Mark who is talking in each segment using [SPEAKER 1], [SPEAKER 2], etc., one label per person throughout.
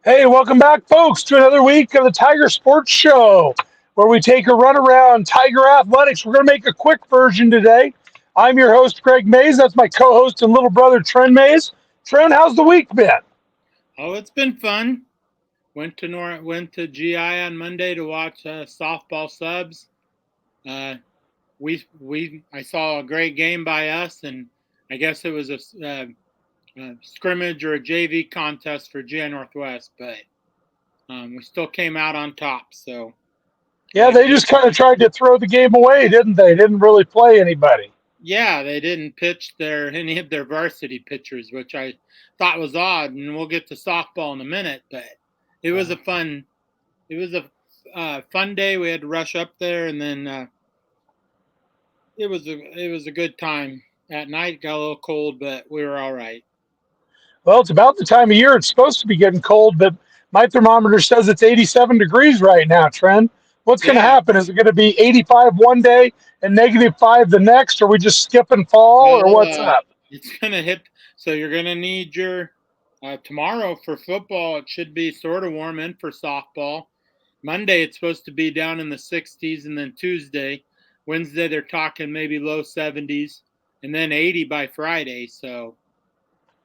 [SPEAKER 1] Hey, welcome back, folks, to another week of the Tiger Sports Show, where we take a run around Tiger Athletics. We're going to make a quick version today. I'm your host, Greg Mays. That's my co-host and little brother, Trent Mays. Trent, how's the week been?
[SPEAKER 2] Oh, it's been fun. Went to GI on Monday to watch softball subs. I saw a great game by us, and I guess it was a scrimmage or a JV contest for GI Northwest, but we still came out on top. So
[SPEAKER 1] Yeah, they just kind of tried to throw the game away, didn't they? Didn't really play anybody.
[SPEAKER 2] Yeah, they didn't pitch any of their varsity pitchers, which I thought was odd. And we'll get to softball in a minute, but it was a fun day. We had to rush up there, and then it was a good time. At night, got a little cold, but we were all right.
[SPEAKER 1] Well, it's about the time of year it's supposed to be getting cold, but my thermometer says it's 87 degrees right now, Trent. What's going to happen? Is it going to be 85 one day and -5 the next? Or are we just skipping fall, or what's up?
[SPEAKER 2] It's going to hit. So you're going to need your tomorrow for football. It should be sort of warm, and for softball. Monday, it's supposed to be down in the 60s, and then Tuesday. Wednesday, they're talking maybe low 70s, and then 80 by Friday. So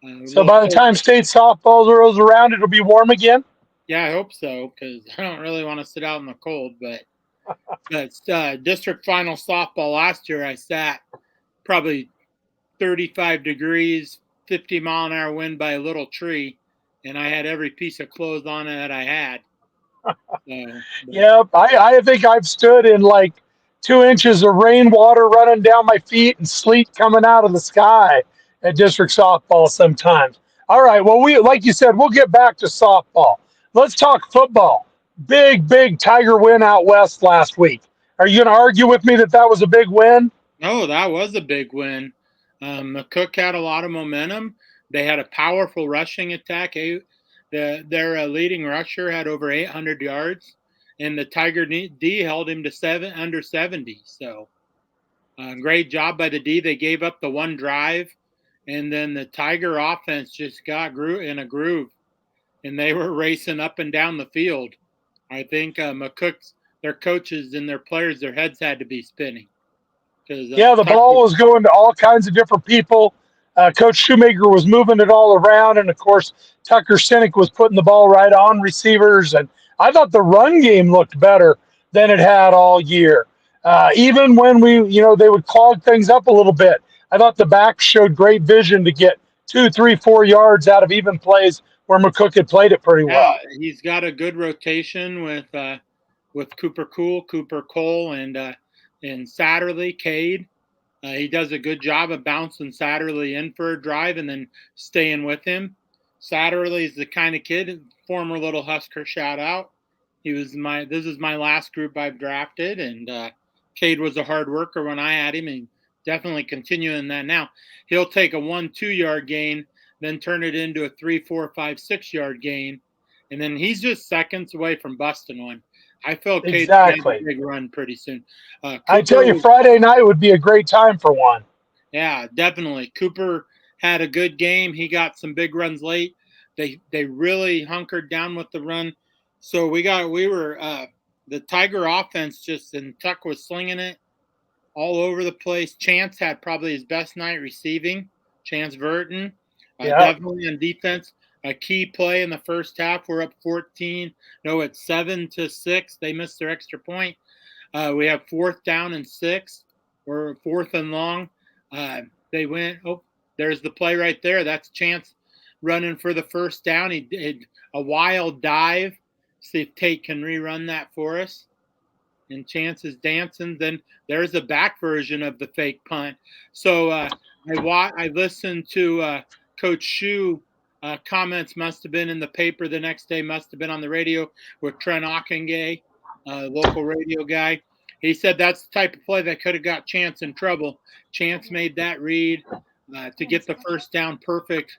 [SPEAKER 1] By the time state softball rolls around, it'll be warm again?
[SPEAKER 2] Yeah, I hope so, because I don't really want to sit out in the cold. But district final softball last year, I sat probably 35 degrees, 50-mile-an-hour wind by a little tree, and I had every piece of clothes on that I had.
[SPEAKER 1] Yep, I think I've stood in like 2 inches of rainwater running down my feet and sleet coming out of the sky at district softball sometimes. All right, well, like you said, we'll get back to softball. Let's talk football. Big Tiger win out west last week. Are you going to argue with me that was a big win?
[SPEAKER 2] Oh, that was a big win. McCook had a lot of momentum. They had a powerful rushing attack. Their leading rusher had over 800 yards, and the Tiger D held him to under 70. So, great job by the D. They gave up the one drive, and then the Tiger offense just got in a groove, and they were racing up and down the field. I think McCook's, their coaches and their players, their heads had to be spinning.
[SPEAKER 1] Yeah, the ball was going to all kinds of different people. Coach Shoemaker was moving it all around, and of course, Tucker Sinek was putting the ball right on receivers. And I thought the run game looked better than it had all year. Even when they would clog things up a little bit, I thought the backs showed great vision to get 2, 3, 4 yards out of even plays where McCook had played it pretty well.
[SPEAKER 2] He's got a good rotation with Cooper Cole, and Satterley, Cade. He does a good job of bouncing Satterley in for a drive and then staying with him. Satterley is the kind of kid, former Little Husker shout out. This is my last group I've drafted, and Cade was a hard worker when I had him, and definitely continuing that now. He'll take a 1-2 yard gain, then turn it into a 3, 4, 5, 6 yard gain, and then he's just seconds away from busting one. I felt Cade's going to make a big run pretty soon.
[SPEAKER 1] I tell you, Friday night would be a great time for one.
[SPEAKER 2] Yeah, definitely. Cooper had a good game. He got some big runs late. They really hunkered down with the run. So the Tiger offense and Tuck was slinging it all over the place. Chance had probably his best night receiving. Chance Verton, definitely on defense. A key play in the first half. We're up 14. No, it's 7-6. They missed their extra point. We have 4th down and 6. We're 4th and long. They went. Oh, there's the play right there. That's Chance running for the first down. He did a wild dive. See if Tate can rerun that for us. and Chance is dancing. Then there's a back version of the fake punt. So I listened to Coach Shu. Comments must have been in the paper the next day, must have been on the radio with Trent Ockengay, local radio guy. He said that's the type of play that could have got Chance in trouble. Chance made that read to get the first down perfect.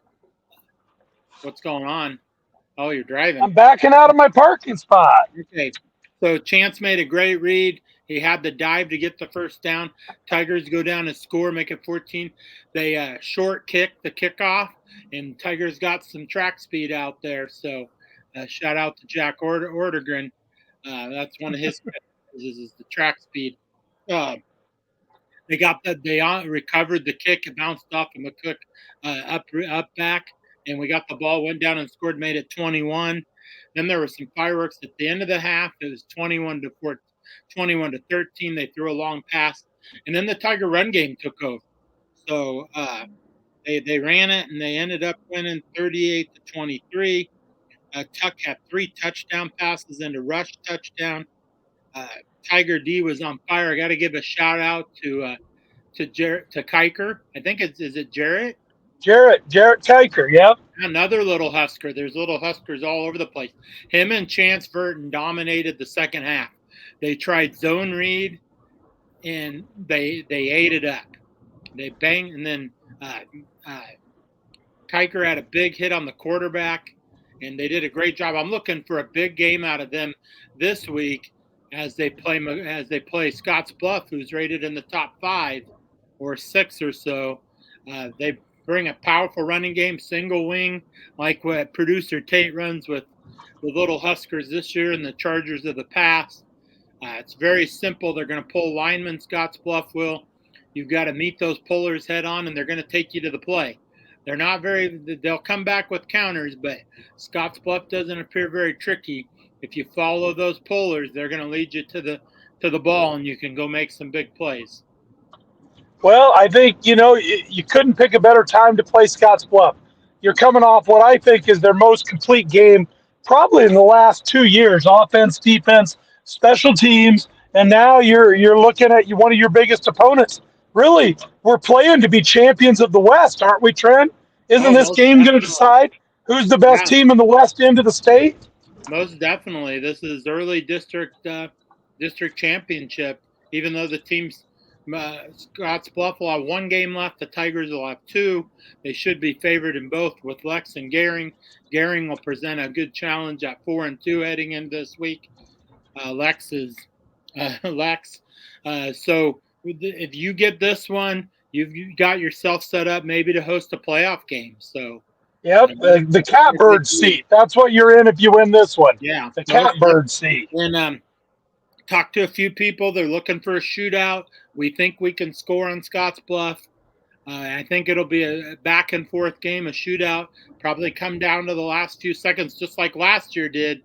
[SPEAKER 2] What's going on? Oh, you're driving.
[SPEAKER 1] I'm backing out of my parking spot.
[SPEAKER 2] Okay. So Chance made a great read. He had the dive to get the first down. Tigers go down and score, make it 14. They short kick the kickoff, and Tigers got some track speed out there. So shout out to Jack Ortegren. That's one of his is the track speed. They recovered the kick. It bounced off of McCook up back, and we got the ball, went down and scored, made it 21. Then there was some fireworks at the end of the half. It was 21 to 13. They threw a long pass, and then the Tiger run game took over. So they ran it, and they ended up winning 38-23. Tuck had 3 touchdown passes and a rush touchdown. Tiger D was on fire. I got to give a shout out to Kiker. I think is it Jarrett?
[SPEAKER 1] Jarrett Kiker, yep.
[SPEAKER 2] Another little Husker. There's little Huskers all over the place. Him and Chance Burton dominated the second half. They tried zone read, and they ate it up. They banged, and then Kiker had a big hit on the quarterback, and they did a great job. I'm looking for a big game out of them this week as they play Scottsbluff, who's rated in the top 5 or 6 or so. They bring a powerful running game, single wing, like what producer Tate runs with the little Huskers this year and the Chargers of the past. It's very simple. They're going to pull linemen, Scottsbluff will. You've got to meet those pullers head on, and they're going to take you to the play. They'll come back with counters, but Scottsbluff doesn't appear very tricky. If you follow those pullers, they're going to lead you to the ball, and you can go make some big plays.
[SPEAKER 1] Well, I think, you couldn't pick a better time to play Scottsbluff. You're coming off what I think is their most complete game probably in the last 2 years, offense, defense, special teams, and now you're looking at one of your biggest opponents. Really, we're playing to be champions of the West, aren't we, Trent? Isn't this game going to decide who's the best team in the West end of the state?
[SPEAKER 2] Most definitely. This is early district championship, even though the teams Scottsbluff will have 1 game left. The Tigers will have 2. They should be favored in both with Lex and Gehring. Gehring will present a good challenge at 4-2 heading into this week. Lex is Lex. So if you get this one, you've got yourself set up maybe to host a playoff game. So.
[SPEAKER 1] Yep, the catbird seat. That's what you're in if you win this one.
[SPEAKER 2] Yeah,
[SPEAKER 1] the catbird seat.
[SPEAKER 2] And talked to a few people. They're looking for a shootout. We think we can score on Scottsbluff. I think it'll be a back and forth game, a shootout. Probably come down to the last few seconds, just like last year did.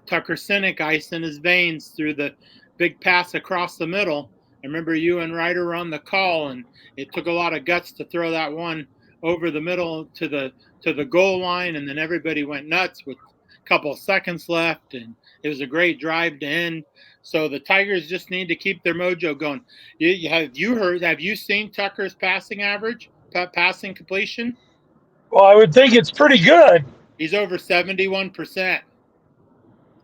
[SPEAKER 2] Tucker Sinek ice in his veins through the big pass across the middle. I remember you and Ryder were on the call, and it took a lot of guts to throw that one over the middle to the goal line, and then everybody went nuts with a couple of seconds left, and it was a great drive to end. So the Tigers just need to keep their mojo going. Have you seen Tucker's passing average, passing completion?
[SPEAKER 1] Well, I would think it's pretty good.
[SPEAKER 2] He's over 71%.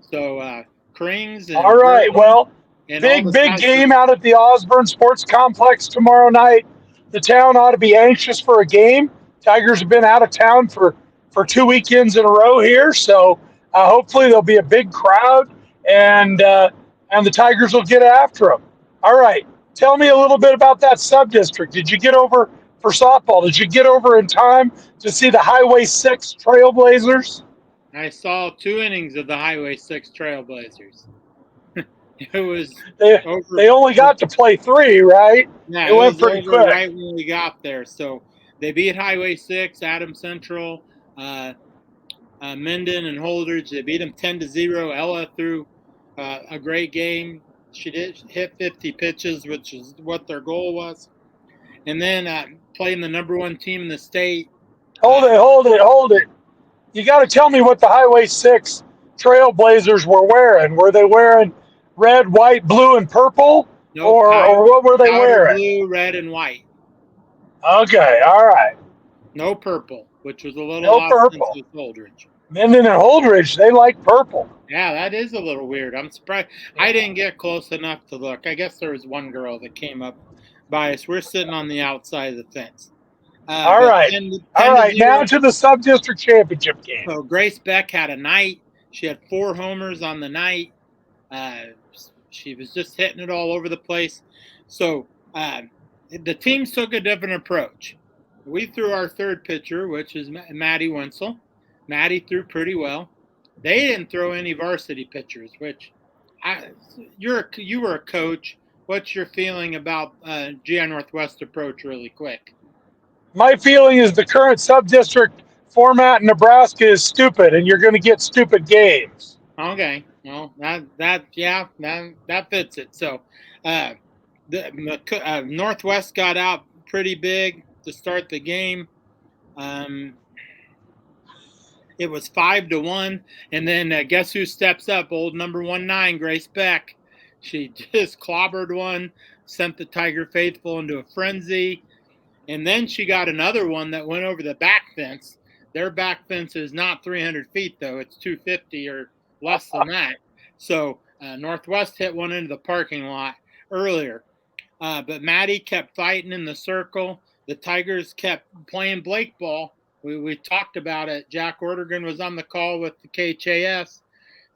[SPEAKER 2] So Krings. And
[SPEAKER 1] all right. Well, big game out at the Osborne Sports Complex tomorrow night. The town ought to be anxious for a game. Tigers have been out of town for 2 weekends in a row here, so hopefully there'll be a big crowd, and the Tigers will get after them. All right, tell me a little bit about that sub-district. Did you get over for softball? Did you get over in time to see the Highway 6 Trailblazers?
[SPEAKER 2] I saw 2 innings of the Highway 6 Trailblazers. It was
[SPEAKER 1] they only got to play 3, right?
[SPEAKER 2] Yeah,
[SPEAKER 1] it went pretty quick.
[SPEAKER 2] Right when we got there. So they beat Highway 6, Adams Central, Minden, and Holdridge. They beat them 10-0. Ella threw a great game. She did hit 50 pitches, which is what their goal was. And then playing the number 1 team in the state.
[SPEAKER 1] Hold it. You got to tell me what the Highway 6 Trailblazers were wearing. Were they wearing red, white, blue, and purple,
[SPEAKER 2] No,
[SPEAKER 1] or what were they
[SPEAKER 2] powder
[SPEAKER 1] wearing?
[SPEAKER 2] blue, red, and white.
[SPEAKER 1] Okay, all right.
[SPEAKER 2] No purple, which was a little
[SPEAKER 1] No purple.
[SPEAKER 2] ostentatious Holdridge.
[SPEAKER 1] Minden and Holdridge, they like purple.
[SPEAKER 2] Yeah, that is a little weird. I'm surprised. I didn't get close enough to look. I guess there was one girl that came up by us. We're sitting on the outside of the fence.
[SPEAKER 1] All
[SPEAKER 2] But
[SPEAKER 1] right.
[SPEAKER 2] 10,
[SPEAKER 1] All
[SPEAKER 2] 10 to
[SPEAKER 1] right. Now
[SPEAKER 2] 0.
[SPEAKER 1] to the sub-district championship game.
[SPEAKER 2] So Grace Beck had a night. She had 4 homers on the night. She was just hitting it all over the place. So the teams took a different approach. We threw our third pitcher, which is Maddie Wenzel. Maddie threw pretty well. They didn't throw any varsity pitchers, which you were a coach. What's your feeling about GI Northwest approach really quick?
[SPEAKER 1] My feeling is the current sub-district format in Nebraska is stupid, and you're going to get stupid games.
[SPEAKER 2] Okay, well that fits it. So the Northwest got out pretty big to start the game. It was 5-1, and then guess who steps up? Old number 19, Grace Beck. She just clobbered one, sent the Tiger faithful into a frenzy, and then she got another one that went over the back fence. Their back fence is not 300 feet though; it's 250 or less than that. So Northwest hit one into the parking lot earlier, but Maddie kept fighting in the circle. The Tigers kept playing Blake ball. We talked about it. Jack Ordergan was on the call with the KHAS.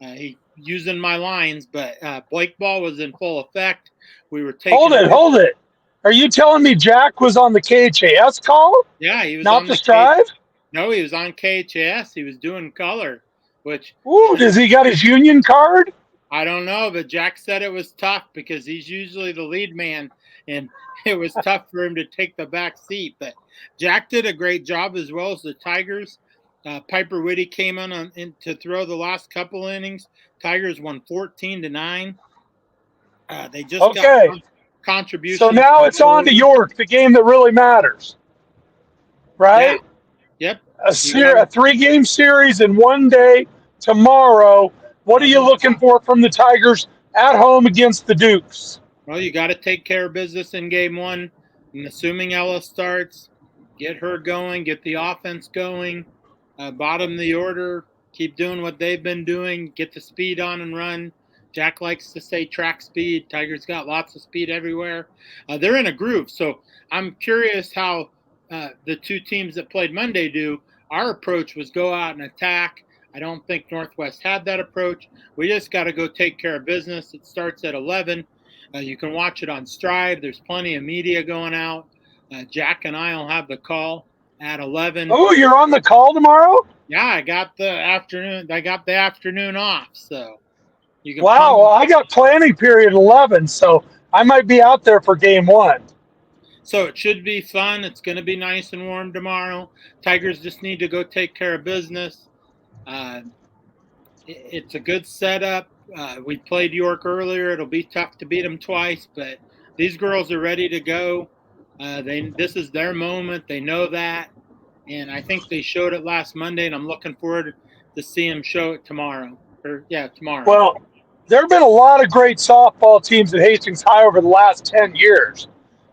[SPEAKER 2] He using my lines, but Blake ball was in full effect. We were taking.
[SPEAKER 1] Hold it. Are you telling me Jack was on the KHAS call?
[SPEAKER 2] Yeah, he was
[SPEAKER 1] not
[SPEAKER 2] on
[SPEAKER 1] the Strive.
[SPEAKER 2] No, he was on KHAS. He was doing color, which.
[SPEAKER 1] Ooh, does he got his union card?
[SPEAKER 2] I don't know, but Jack said it was tough because he's usually the lead man, and it was tough for him to take the back seat. But Jack did a great job as well as the Tigers. Piper Whitty came in to throw the last couple innings. Tigers won 14-9. They just got contributions.
[SPEAKER 1] So now it's on to York, the game that really matters, right?
[SPEAKER 2] Yeah. Yep.
[SPEAKER 1] A 3-game series in one day tomorrow. What are you looking for from the Tigers at home against the Dukes?
[SPEAKER 2] Well, you got to take care of business in game one. And assuming Ella starts, get her going, get the offense going, bottom of the order, keep doing what they've been doing, get the speed on and run. Jack likes to say track speed. Tigers got lots of speed everywhere. They're in a groove. So I'm curious how the two teams that played Monday do. Our approach was go out and attack. I don't think Northwest had that approach. We just got to go take care of business. It starts at 11. You can watch it on Strive. There's plenty of media going out. Jack and I will have the call at 11.
[SPEAKER 1] Oh, you're on the call tomorrow?
[SPEAKER 2] Yeah, I got the afternoon off. So you can.
[SPEAKER 1] Wow, well, I got planning period 11, so I might be out there for game one.
[SPEAKER 2] So it should be fun. It's going to be nice and warm tomorrow. Tigers just need to go take care of business. It's a good setup. We played York earlier. It'll be tough to beat them twice, but these girls are ready to go. This is their moment. They know that, and I think they showed it last Monday, and I'm looking forward to see them show it tomorrow. Tomorrow.
[SPEAKER 1] Well, there have been a lot of great softball teams at Hastings High over the last 10 years,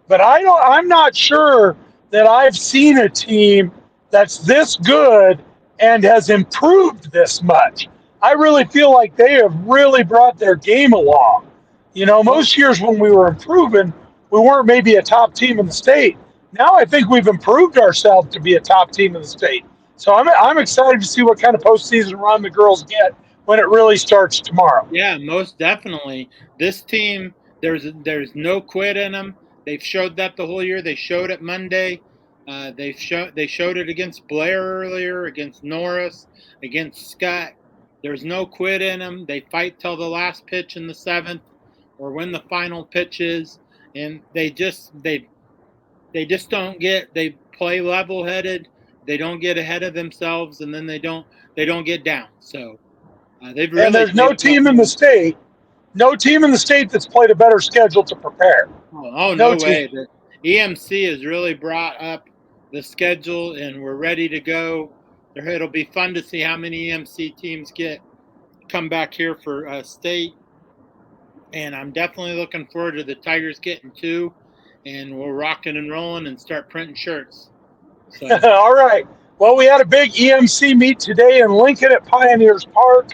[SPEAKER 1] but I'm not sure that I've seen a team that's this good and has improved this much. I really feel like they have really brought their game along. You know, most years when we were improving, we weren't maybe a top team in the state. Now I think we've improved ourselves to be a top team in the state. So I'm excited to see what kind of postseason run the girls get when it really starts tomorrow.
[SPEAKER 2] Yeah, most definitely. This team, there's no quit in them. They've showed that the whole year. They showed it Monday. They showed it against Blair earlier, against Norris, against Scott. There's no quit in them. They fight till the last pitch in the 7th, or when the final pitch is, and they just don't get. They play level-headed. They don't get ahead of themselves, and then they don't get down. So they've really.
[SPEAKER 1] And there's no team in the state that's played a better schedule to prepare.
[SPEAKER 2] Oh no way! The EMC has really brought up the schedule, and we're ready to go. It'll be fun to see how many EMC teams come back here for state. and I'm definitely looking forward to the Tigers getting 2, and we're rocking and rolling and start printing shirts. So
[SPEAKER 1] All right. Well, we had a big EMC meet today in Lincoln at Pioneers Park.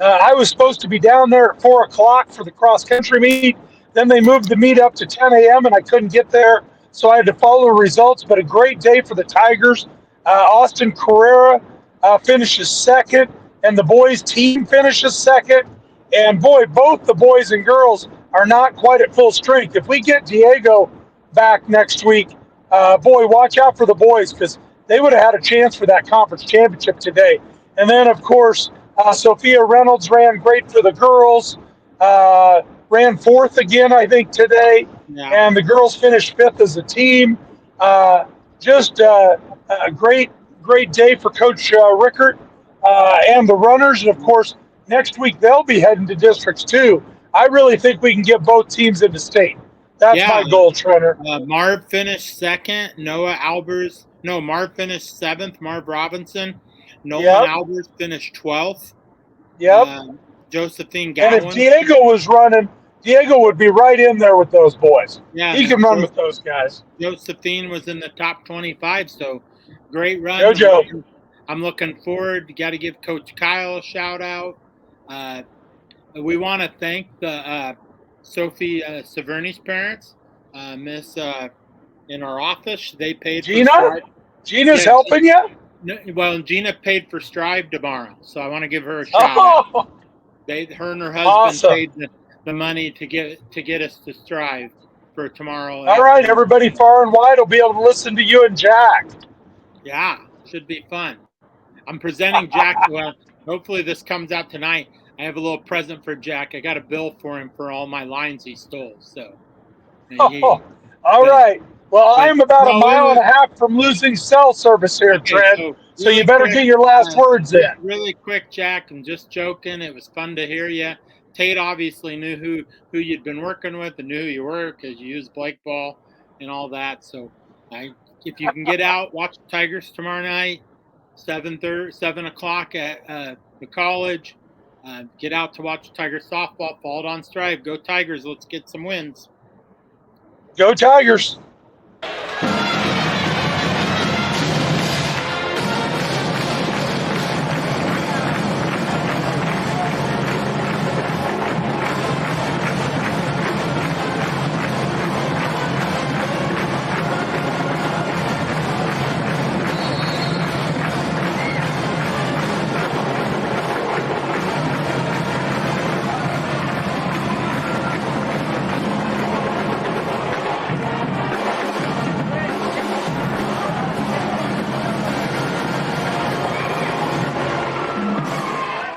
[SPEAKER 1] I was supposed to be down there at 4 o'clock for the cross country meet. Then they moved the meet up to 10 a.m. and I couldn't get there, so I had to follow the results. But a great day for the Tigers. Austin Carrera finishes second, and the boys team finishes second. And boy, both the boys and girls are not quite at full strength. If we get Diego back next week, boy, watch out for the boys because they would have had a chance for that conference championship today. And then, of course, Sophia Reynolds ran great for the girls, ran fourth again, I think, today.
[SPEAKER 2] yeah,
[SPEAKER 1] And the girls finished fifth as a team. Just a great, great day for Coach Rickert and the runners. And, of course, next week they'll be heading to districts, too. I really think we can get both teams into state. That's
[SPEAKER 2] yeah.
[SPEAKER 1] my goal, Trenner.
[SPEAKER 2] Marv finished second. Marv finished seventh. Marv Robinson. Nolan
[SPEAKER 1] Yep.
[SPEAKER 2] Albers finished 12th.
[SPEAKER 1] Yep.
[SPEAKER 2] Josephine
[SPEAKER 1] And if
[SPEAKER 2] Gowan.
[SPEAKER 1] Diego was running, Diego would be right in there with those boys.
[SPEAKER 2] Yeah,
[SPEAKER 1] He can run with those guys.
[SPEAKER 2] Josephine was in the top 25, so great run.
[SPEAKER 1] JoJo.
[SPEAKER 2] I'm looking forward. You got to give Coach Kyle a shout out. We want to thank the Sophie Severny's parents, Miss in our office. They paid
[SPEAKER 1] Gina?
[SPEAKER 2] for Strive.
[SPEAKER 1] Gina's helping you?
[SPEAKER 2] Well, Gina paid for Strive tomorrow, so I want to give her a shout out. Her and her husband paid the money to get us to Strive for tomorrow.
[SPEAKER 1] All right, everybody far and wide will be able to listen to you and Jack.
[SPEAKER 2] Yeah, should be fun. I'm presenting Jack. Well, hopefully this comes out tonight. I have a little present for Jack. I got a bill for him for all my lines he stole. So,
[SPEAKER 1] all right. Well, I am about a mile and a half from losing cell service here, Trent. So you better get your last words in.
[SPEAKER 2] Really quick, Jack. I'm just joking. It was fun to hear you. Tate obviously knew who you'd been working with and knew who you were because you used Blake Ball and all that. So, if you can get out, watch the Tigers tomorrow night, 7 o'clock at the college. Get out to watch Tigers softball. Fall it on Strive. Go Tigers. Let's get some wins.
[SPEAKER 1] Go Tigers.